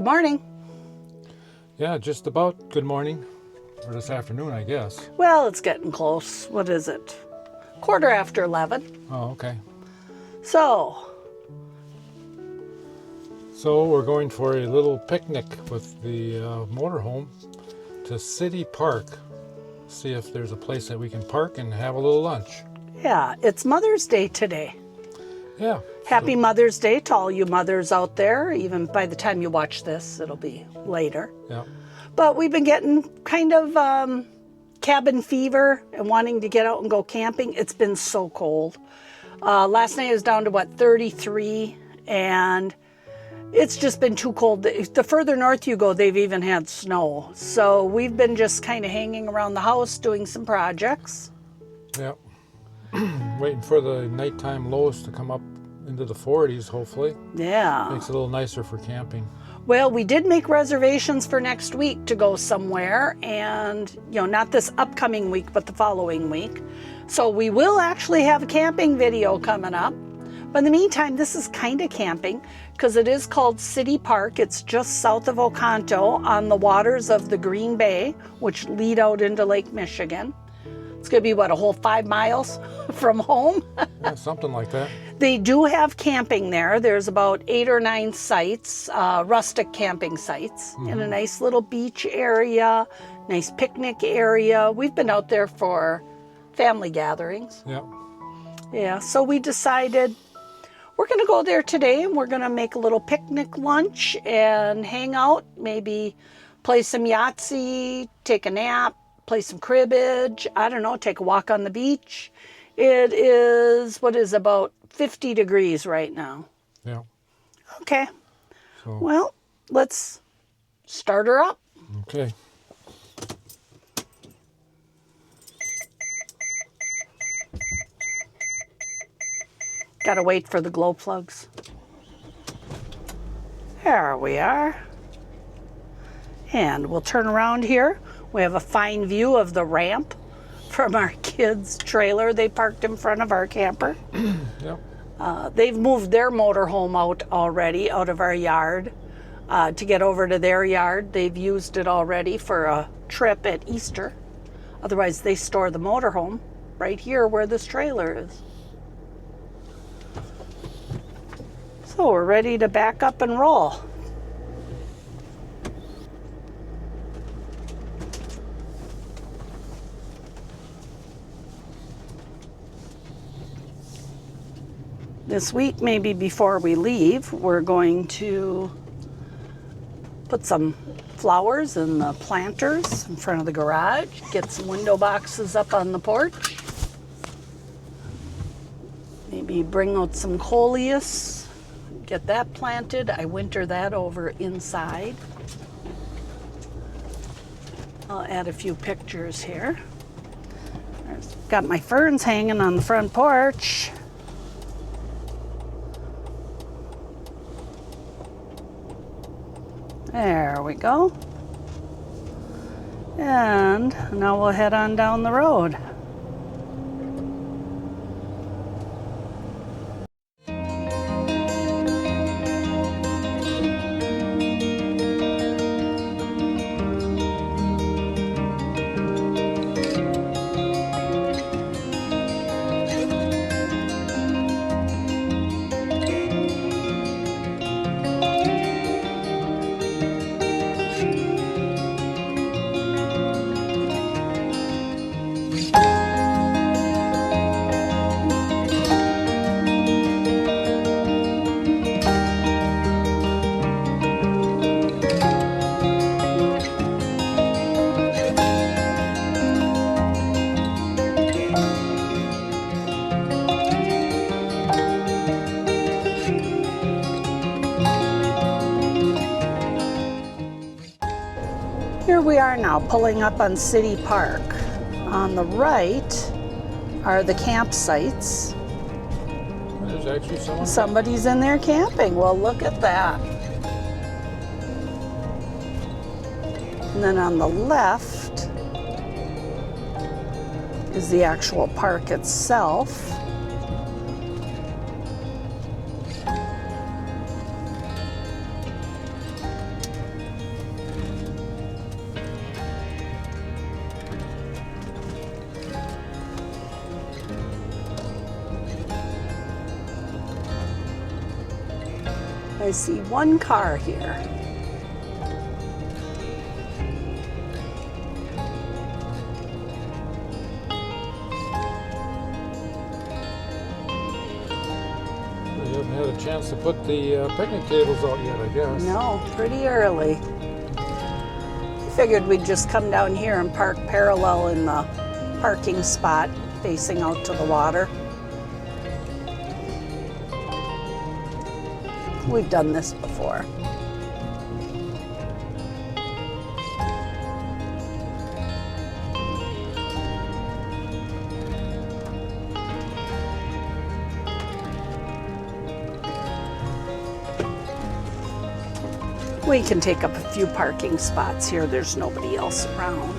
Good morning. Yeah, just about good morning, or this afternoon, I guess. Well, it's getting close. What is it? 11:15. Oh, okay. So we're going for a little picnic with the motorhome to City Park. See if there's a place that we can park and have a little lunch. yeah, it's Mother's Day today. Yeah. Happy Mother's Day to all you mothers out there. Even by the time you watch this, it'll be later. Yeah. But we've been getting kind of cabin fever and wanting to get out and go camping. It's been so cold. Last night it was down to, 33, and it's just been too cold. The further north you go, they've even had snow. So we've been just kind of hanging around the house doing some projects. Yeah. Waiting for the nighttime lows to come up into the 40s, hopefully. Yeah. Makes it a little nicer for camping. Well, we did make reservations for next week to go somewhere, and not this upcoming week, but the following week. So we will actually have a camping video coming up. But in the meantime, this is kind of camping because it is called City Park. It's just south of Oconto on the waters of the Green Bay, which lead out into Lake Michigan. It's going to be, a whole 5 miles from home? Yeah, something like that. They do have camping there. There's about 8 or 9 sites, rustic camping sites, in a nice little beach area, nice picnic area. We've been out there for family gatherings. Yeah. Yeah, so we decided we're going to go there today, and we're going to make a little picnic lunch and hang out, maybe play some Yahtzee, take a nap, play some cribbage, I don't know, take a walk on the beach. It is, about 50 degrees right now. Yeah. Okay. So, Well, let's start her up. okay. Gotta wait for the glow plugs. There we are. And we'll turn around here. We have a fine view of the ramp from our kids' trailer. They parked in front of our camper. Yep. They've moved their motorhome out already, out of our yard, to get over to their yard. They've used it already for a trip at Easter. Otherwise, they store the motorhome right here where this trailer is. So we're ready to back up and roll. This week, maybe before we leave, we're going to put some flowers in the planters in front of the garage, get some window boxes up on the porch, maybe bring out some coleus, get that planted. I winter that over inside. I'll add a few pictures here. Got my ferns hanging on the front porch. There we go. And now we'll head on down the road. Here we are now, pulling up on City Park. On the right are the campsites. There's actually someone. Somebody's in there camping. Well, look at that. And then on the left is the actual park itself. I see one car here. We haven't had a chance to put the picnic tables out yet, I guess. No, pretty early. Figured we'd just come down here and park parallel in the parking spot facing out to the water. We've done this before. We can take up a few parking spots here. There's nobody else around.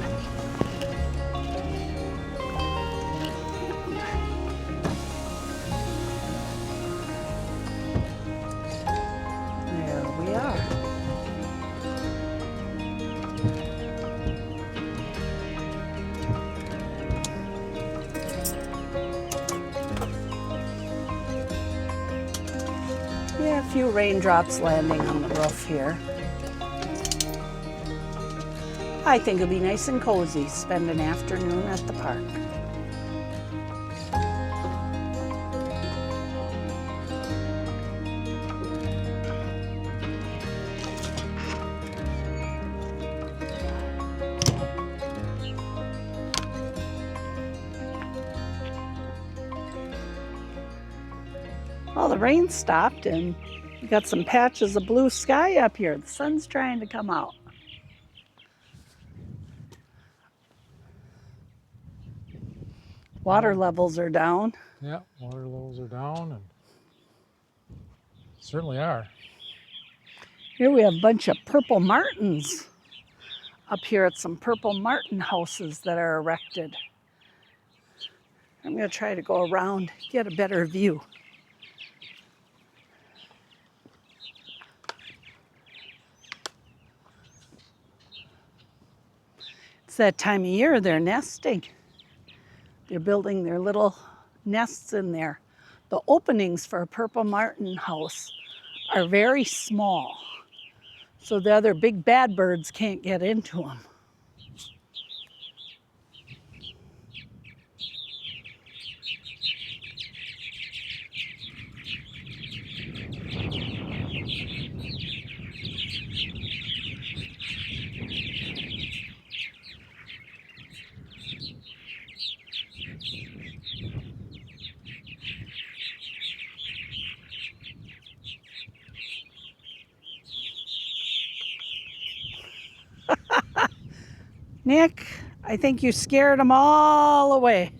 There we are. Yeah, a few raindrops landing on the roof here. I think it'll be nice and cozy, spend an afternoon at the park. Well, the rain stopped and we got some patches of blue sky up here. The sun's trying to come out. Water levels are down. Yeah, water levels are down, and certainly are. Here we have a bunch of purple martins up here at some purple martin houses that are erected. I'm going to try to go around, get a better view. It's that time of year they're nesting. They're building their little nests in there. The openings for a purple martin house are very small, so the other big bad birds can't get into them. Nick, I think you scared them all away.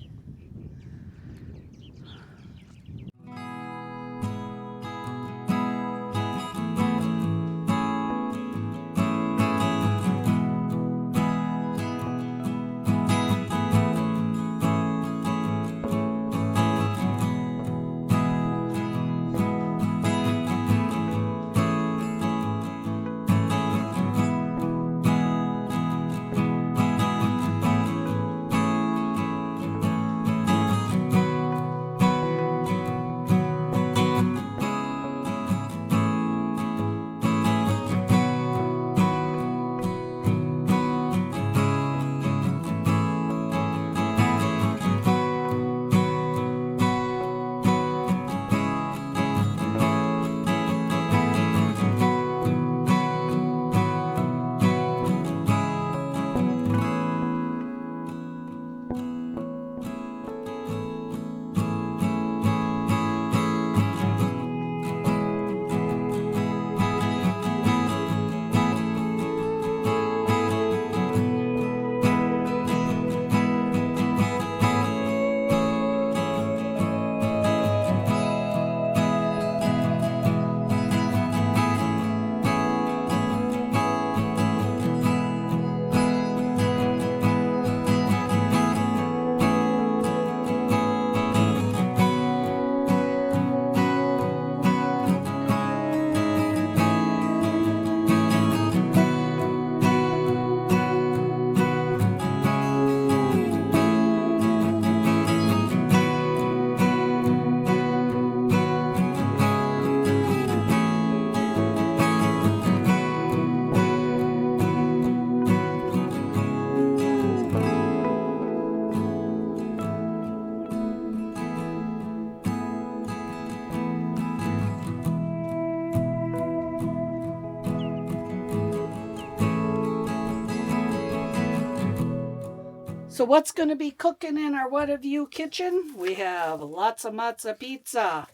So what's going to be cooking in our What Have You kitchen? We have lots of matzo pizza.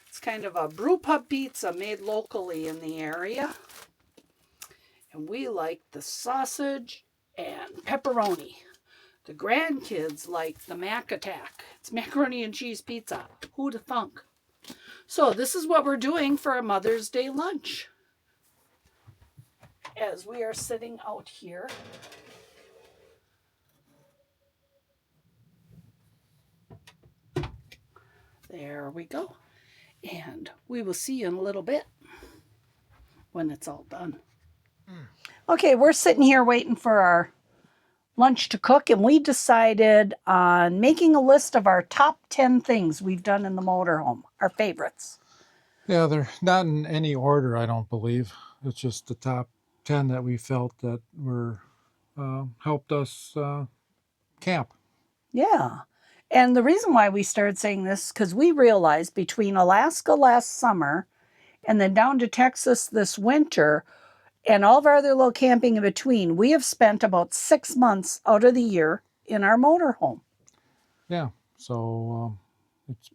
It's kind of a brew pub pizza made locally in the area. And we like the sausage and pepperoni. The grandkids like the Mac Attack. It's macaroni and cheese pizza. Who'da thunk? So this is what we're doing for a Mother's Day lunch. As we are sitting out here. There we go. And we will see you in a little bit when it's all done. Okay, we're sitting here waiting for our lunch to cook, and we decided on making a list of our top 10 things we've done in the motorhome, our favorites. Yeah, they're not in any order, I don't believe. It's just the top 10 that we felt that were helped us camp. Yeah. And the reason why we started saying this, because we realized between Alaska last summer and then down to Texas this winter, and all of our other little camping in between, we have spent about 6 months out of the year in our motorhome. Yeah, so it's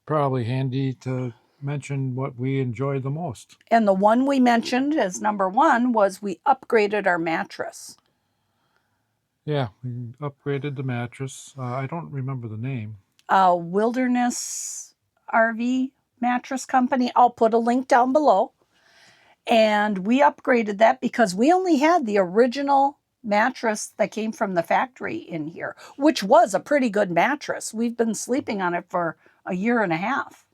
probably handy to mention what we enjoyed the most. And the one we mentioned as number one was we upgraded our mattress. Yeah, we upgraded the mattress. I don't remember the name. Wilderness RV mattress company. I'll put a link down below. And we upgraded that because we only had the original mattress that came from the factory in here, which was a pretty good mattress. We've been sleeping on it for a year and a half.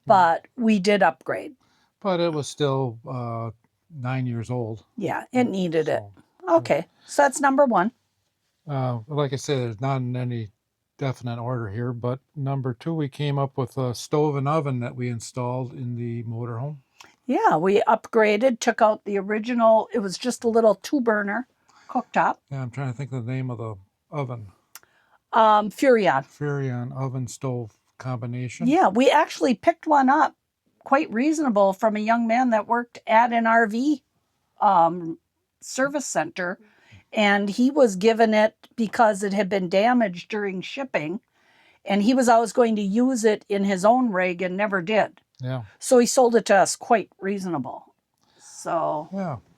But we did upgrade. But it was still 9 years old. Yeah, it needed it. Okay, so that's number one. Like I said, there's not in any definite order here, but number two, we came up with a stove and oven that we installed in the motorhome. Yeah, we upgraded, took out the original, it was just a little 2-burner cooktop. Yeah, I'm trying to think of the name of the oven. Furrion. Furrion oven stove combination. Yeah, we actually picked one up quite reasonable from a young man that worked at an RV service center. And he was given it because it had been damaged during shipping. And he was always going to use it in his own rig and never did. Yeah. So he sold it to us quite reasonable. So,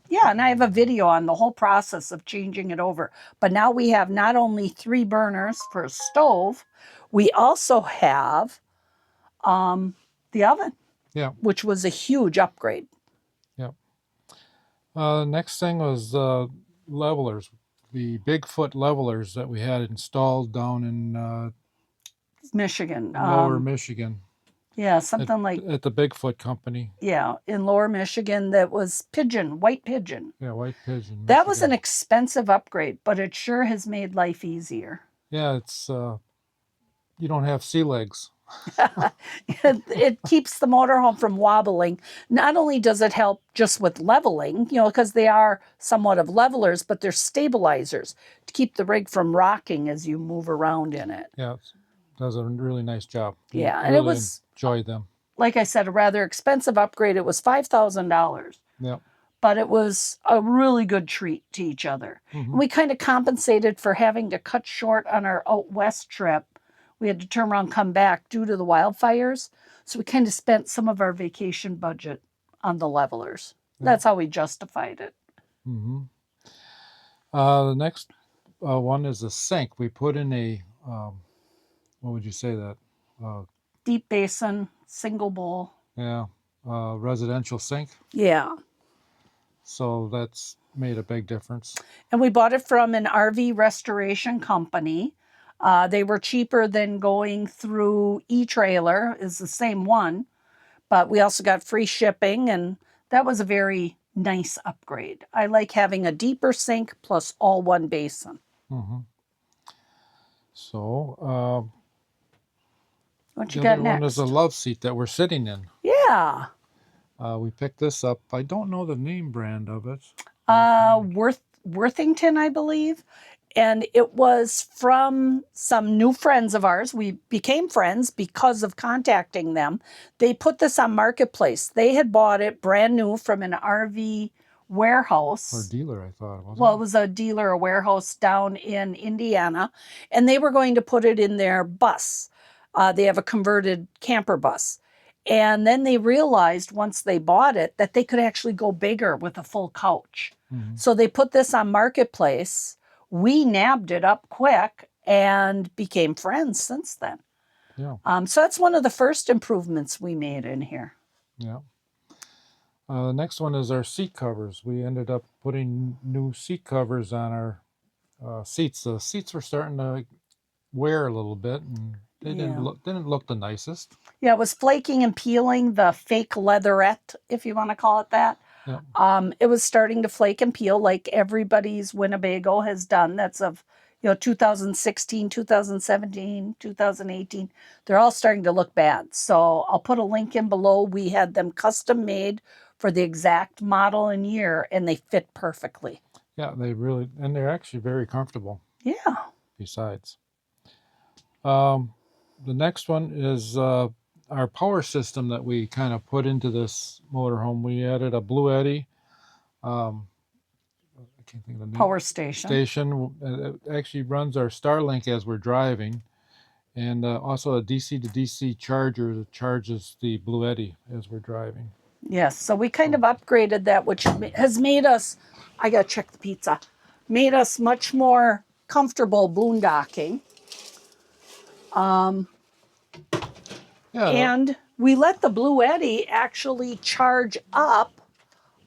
yeah, and I have a video on the whole process of changing it over. But now we have not only 3 burners for a stove, we also have the oven. Yeah. Which was a huge upgrade. Yeah. Next thing was levelers, the Bigfoot levelers that we had installed down in Michigan. Lower Michigan. Yeah, something like... At the Bigfoot company. Yeah, in Lower Michigan, that was Pigeon, White Pigeon. Yeah, White Pigeon. That was an expensive upgrade, but it sure has made life easier. Yeah, it's... you don't have sea legs. It keeps the motorhome from wobbling. Not only does it help just with leveling, because they are somewhat of levelers, but they're stabilizers to keep the rig from rocking as you move around in it. Yeah, it does a really nice job. Yeah, and really it was, enjoyed them. Like I said, a rather expensive upgrade. It was $5,000. Yeah. But it was a really good treat to each other. Mm-hmm. We kind of compensated for having to cut short on our out west trip. We had to turn around and come back due to the wildfires. So we kind of spent some of our vacation budget on the levelers. Yeah. That's how we justified it. Mm-hmm. The next one is a sink. We put in a, what would you say that? Deep basin, single bowl. Yeah, residential sink. Yeah. So that's made a big difference. And we bought it from an RV restoration company. They were cheaper than going through eTrailer, is the same one, but we also got free shipping, and that was a very nice upgrade. I like having a deeper sink plus all one basin. Mm-hmm. So, what you got next? One is a love seat that we're sitting in. Yeah. We picked this up. I don't know the name brand of it. Worthington, I believe. And it was from some new friends of ours. We became friends because of contacting them. They put this on Marketplace. They had bought it brand new from an RV warehouse. Or dealer, I thought it was. Well, it was a dealer, a warehouse down in Indiana, and they were going to put it in their bus. They have a converted camper bus. And then they realized once they bought it that they could actually go bigger with a full couch. Mm-hmm. So they put this on Marketplace. We nabbed it up quick and became friends since then. Yeah. So that's one of the first improvements we made in here. Yeah. The next one is our seat covers. We ended up putting new seat covers on our seats. The seats were starting to wear a little bit, and they didn't look the nicest. Yeah, it was flaking and peeling, the fake leatherette, if you want to call it that. Yeah. It was starting to flake and peel like everybody's Winnebago has done. That's of 2016, 2017, 2018. They're all starting to look bad. So I'll put a link in below. We had them custom made for the exact model and year, and they fit perfectly. Yeah, and they're actually very comfortable. Yeah. Besides. The next one is our power system that we kind of put into this motorhome. We added a Blue Eddy. I can't think of the name. Power station. It actually runs our Starlink as we're driving, and also a DC to DC charger that charges the Blue Eddy as we're driving. Yes, so we kind of upgraded that, which has made us, I got to check the pizza, made us much more comfortable boondocking. And we let the Blue Eddy actually charge up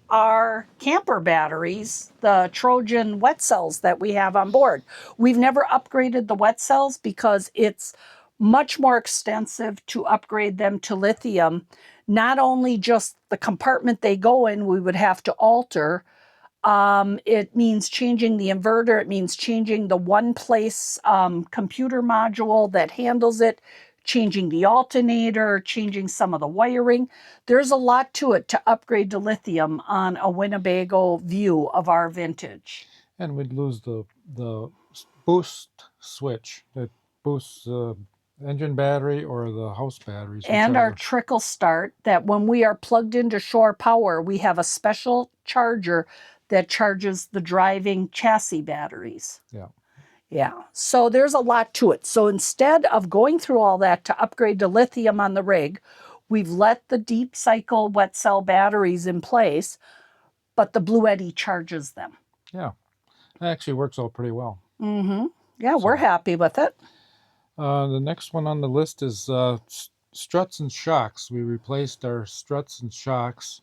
our camper batteries, the Trojan wet cells that we have on board. We've never upgraded the wet cells because it's much more extensive to upgrade them to lithium. Not only just the compartment they go in, we would have to alter. It means changing the inverter. It means changing the one-place computer module that handles it, changing the alternator, changing some of the wiring. There's a lot to it to upgrade to lithium on a Winnebago view of our vintage. And we'd lose the boost switch that boosts the engine battery or the house batteries. And our trickle start, that when we are plugged into shore power, we have a special charger that charges the driving chassis batteries. Yeah. Yeah, so there's a lot to it. So instead of going through all that to upgrade to lithium on the rig, we've let the deep cycle wet cell batteries in place, but the Blue Eddy charges them. Yeah, it actually works out pretty well. Mm-hmm. Yeah, we're happy with it. The next one on the list is struts and shocks. We replaced our struts and shocks.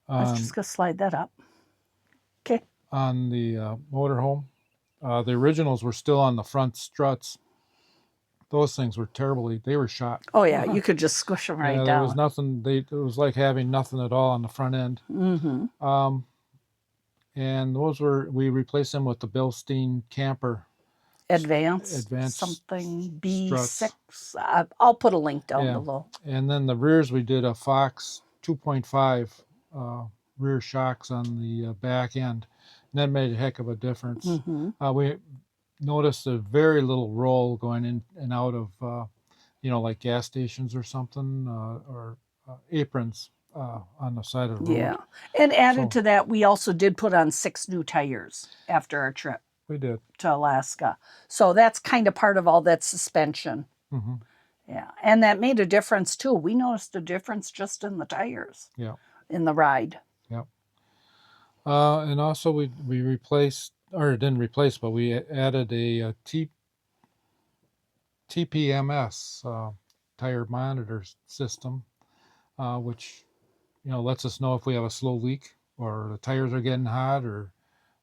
I was just going to slide that up. Okay. On the motorhome. The originals were still on the front struts. Those things were they were shot. Oh, yeah, you could just squish them right down. There was nothing, it was like having nothing at all on the front end. Mm-hmm. And we replaced them with the Bilstein camper. Advanced something B6. I'll put a link down below. And then the rears, we did a Fox 2.5 rear shocks on the back end. And that made a heck of a difference. Mm-hmm. We noticed a very little roll going in and out of, like gas stations or something, or aprons on the side of the road. Yeah. And added to that, we also did put on 6 new tires after our trip. We did. To Alaska. So that's kind of part of all that suspension. Mm-hmm. Yeah. And that made a difference too. We noticed a difference just in the tires. Yeah. In the ride. Yeah. And also we replaced, or didn't replace, but we added a TPMS tire monitor system, which lets us know if we have a slow leak or the tires are getting hot or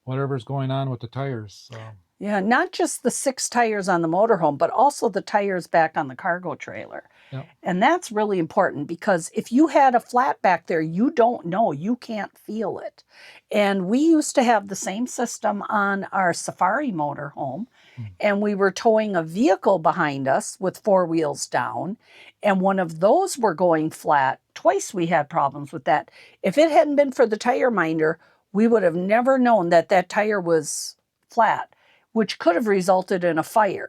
whatever's going on with the tires. Yeah, not just the 6 tires on the motorhome, but also the tires back on the cargo trailer. Yep. And that's really important because if you had a flat back there, you don't know, you can't feel it. And we used to have the same system on our Safari motorhome, and we were towing a vehicle behind us with 4 wheels down, and one of those were going flat. Twice we had problems with that. If it hadn't been for the tire minder, we would have never known that that tire was flat, which could have resulted in a fire.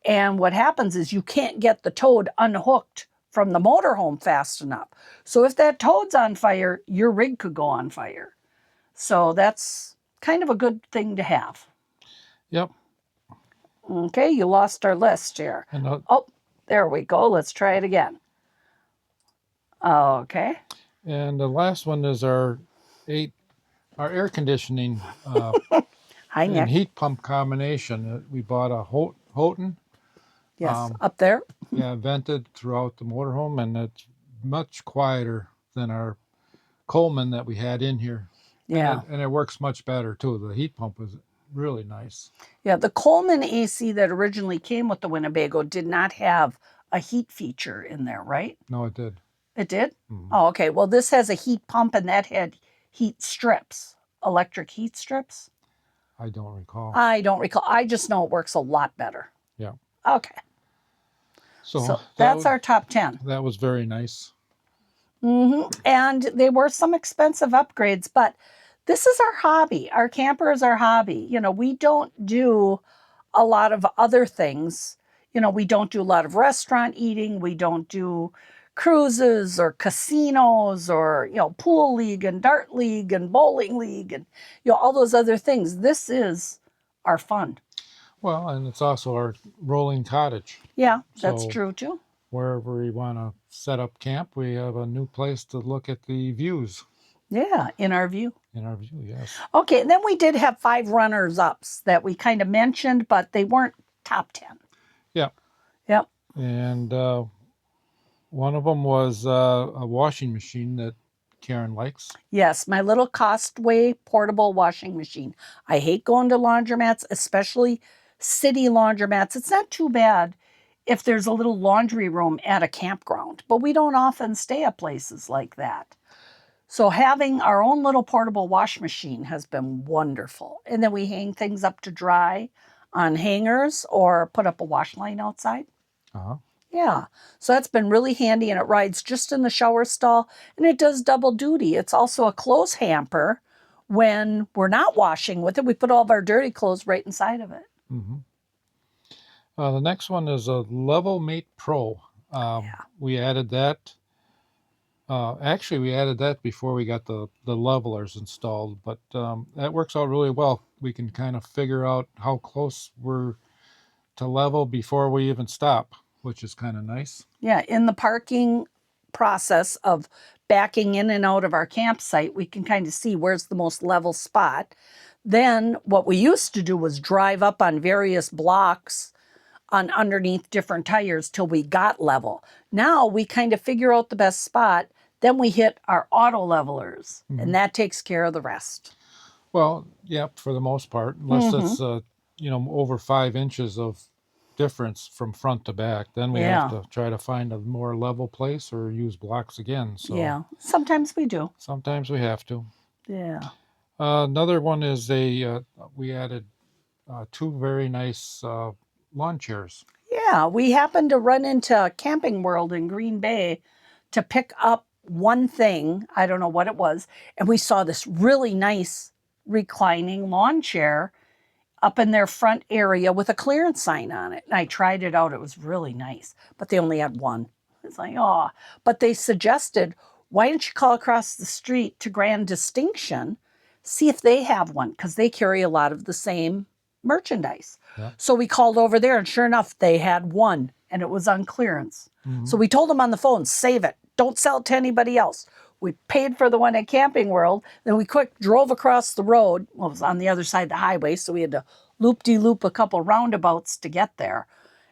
And what happens is you can't get the toad unhooked from the motorhome fast enough. So if that toad's on fire, your rig could go on fire. So that's kind of a good thing to have. Yep. Okay, you lost our list here. And Oh, there we go. Let's try it again. Okay. and the last one is our air conditioning Hi, and Nick. heat pump combination. We bought a Houghton. Yes, up there. Yeah, vented throughout the motorhome, and it's much quieter than our Coleman that we had in here. Yeah. And it works much better too. The heat pump was really nice. Yeah, the Coleman AC that originally came with the Winnebago did not have a heat feature in there, right? No, it did. It did? Mhm. Oh, okay. Well, this has a heat pump and that had heat strips, electric heat strips. I don't recall. I don't recall. I just know it works a lot better. Yeah. Okay. So that's our top 10. That was very nice. And they were some expensive upgrades, but this is our hobby. Our camper is our hobby. You know, we don't do a lot of other things. You know, we don't do a lot of restaurant eating. We don't do cruises or casinos or, you know, pool league and dart league and bowling league and, you know, all those other things. This is our fun. Well, and it's also our rolling cottage. Yeah, that's So true too. wherever we want to set up camp, we have a new place to look at the views. Yeah, in our view. In our view, yes. Okay, and then we did have 5 runners-ups that we kind of mentioned, but they weren't top 10. Yeah. Yep. And one of them was a washing machine that Karen likes. Yes, my little Costway portable washing machine. I hate going to laundromats, especially city laundromats. It's not too bad if there's a little laundry room at a campground, but we don't often stay at places like that. So having our own little portable wash machine has been wonderful. And then we hang things up to dry on hangers or put up a wash line outside. Uh-huh. Yeah, so that's been really handy, and it rides just in the shower stall, and it does double duty. It's also a clothes hamper. When we're not washing with it, we put all of our dirty clothes right inside of it. Mm-hmm. The next one is a Level Mate Pro. We added that. Actually, we added that before we got the levelers installed, but that works out really well. We can kind of figure out how close we're to level before we even stop, which is kind of nice. Yeah, in the parking process of backing in and out of our campsite, we can kind of see where's the most level spot. Then what we used to do was drive up on various blocks on underneath different tires till we got level. Now we kind of figure out the best spot, then we hit our auto levelers, and that takes care of the rest. Well, yeah, for the most part, unless it's over 5 inches of difference from front to back, then we have to try to find a more level place or use blocks again. So yeah, sometimes we do. Sometimes we have to. Yeah. Another one is we added 2 very nice lawn chairs. Yeah, we happened to run into Camping World in Green Bay to pick up one thing. I don't know what it was. And we saw this really nice reclining lawn chair up in their front area with a clearance sign on it. And I tried it out. It was really nice, but they only had one. It's like, oh, but they suggested, why don't you call across the street to Grand Distinction, see if they have one, because they carry a lot of the same merchandise. Yeah. So we called over there, and sure enough, they had one, and it was on clearance. So we told them on the phone, save it. Don't sell it to anybody else. We paid for the one at Camping World. Then we quick drove across the road. Well, it was on the other side of the highway, so we had to loop-de-loop a couple roundabouts to get there.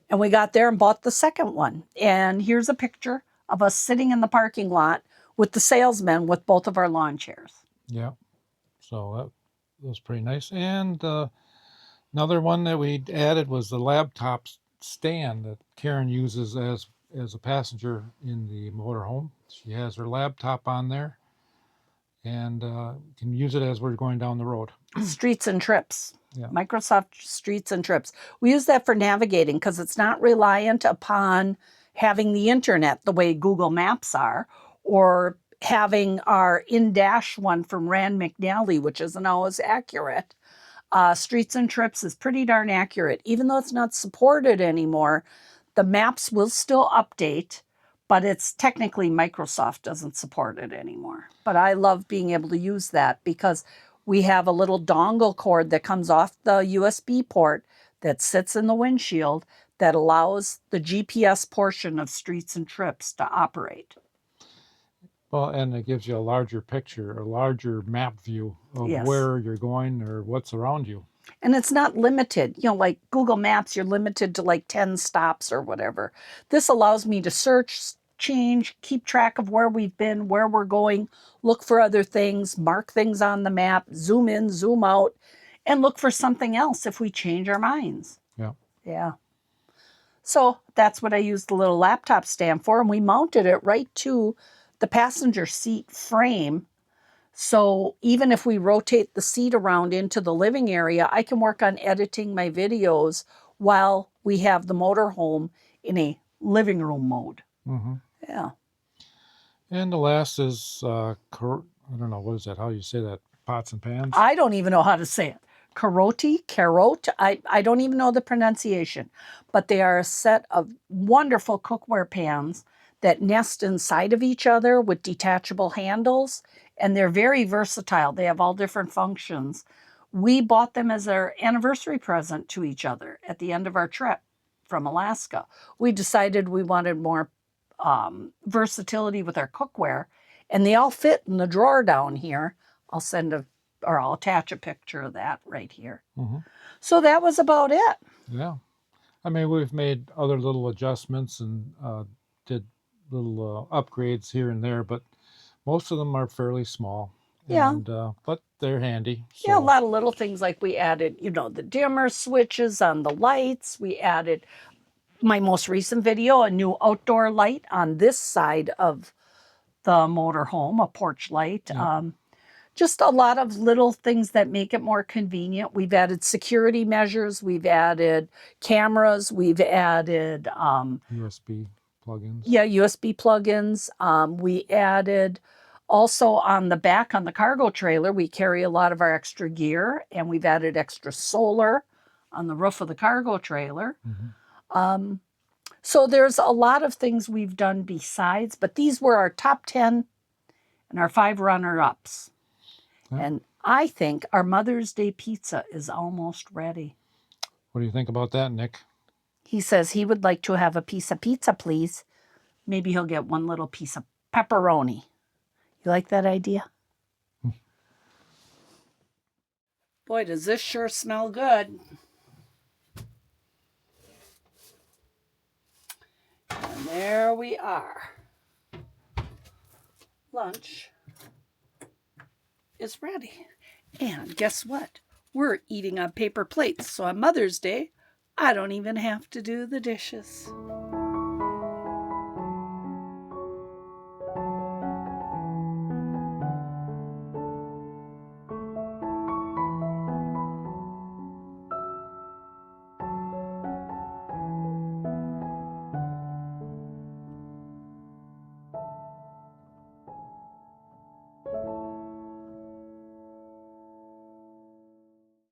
And we got there and bought the second one. And here's a picture of us sitting in the parking lot with the salesman with both of our lawn chairs. Yeah, so that was pretty nice. And another one that we added was the laptop stand that Karen uses as a passenger in the motorhome. She has her laptop on there and can use it as we're going down the road. Streets and Trips. Yeah. Microsoft Streets and Trips. We use that for navigating because it's not reliant upon having the internet the way Google Maps are, or having our in-dash one from Rand McNally, which isn't always accurate. Streets and Trips is pretty darn accurate. Even though it's not supported anymore, the maps will still update, but it's technically Microsoft doesn't support it anymore. But I love being able to use that because We have a little dongle cord that comes off the USB port that sits in the windshield that allows the GPS portion of Streets and Trips to operate. Well, and it gives you a larger picture, a larger map view of Yes. where you're going or what's around you. And it's not limited. You know, like Google Maps, you're limited to like 10 stops or whatever. This allows me to search, change, keep track of where we've been, where we're going, look for other things, mark things on the map, zoom in, zoom out, and look for something else if we change our minds. Yeah. Yeah. So that's what I used the little laptop stand for, and we mounted it right to the passenger seat frame. So even if we rotate the seat around into the living area, I can work on editing my videos while we have the motorhome in a living room mode. Mm-hmm. Yeah. And the last is, I don't know, what is that? How you say that? Pots and pans? I don't even know how to say it. Carote. I don't even know the pronunciation, but they are a set of wonderful cookware pans that nest inside of each other with detachable handles, and they're very versatile. They have all different functions. We bought them as our anniversary present to each other at the end of our trip from Alaska. We decided we wanted more versatility with our cookware, and they all fit in the drawer down here. I'll attach a picture of that right here. Mm-hmm. So that was about it. Yeah. I mean, we've made other little adjustments and did little upgrades here and there, but most of them are fairly small. Yeah. And, but they're handy. So. Yeah, a lot of little things like we added, the dimmer switches on the lights. We added, my most recent video, a new outdoor light on this side of the motorhome, a porch light. Yeah. Just a lot of little things that make it more convenient. We've added security measures. We've added cameras. We've added USB plugins. Yeah, USB plugins. We added also on the back on the cargo trailer, we carry a lot of our extra gear, and we've added extra solar on the roof of the cargo trailer. Mm-hmm. So there's a lot of things we've done besides, but these were our top 10 and our 5 runner-ups. Yeah. And I think our Mother's Day pizza is almost ready. What do you think about that, Nick? He says he would like to have a piece of pizza, please. Maybe he'll get one little piece of pepperoni. You like that idea? Boy, does this sure smell good. And there we are. Lunch is ready. And guess what? We're eating on paper plates. So on Mother's Day, I don't even have to do the dishes.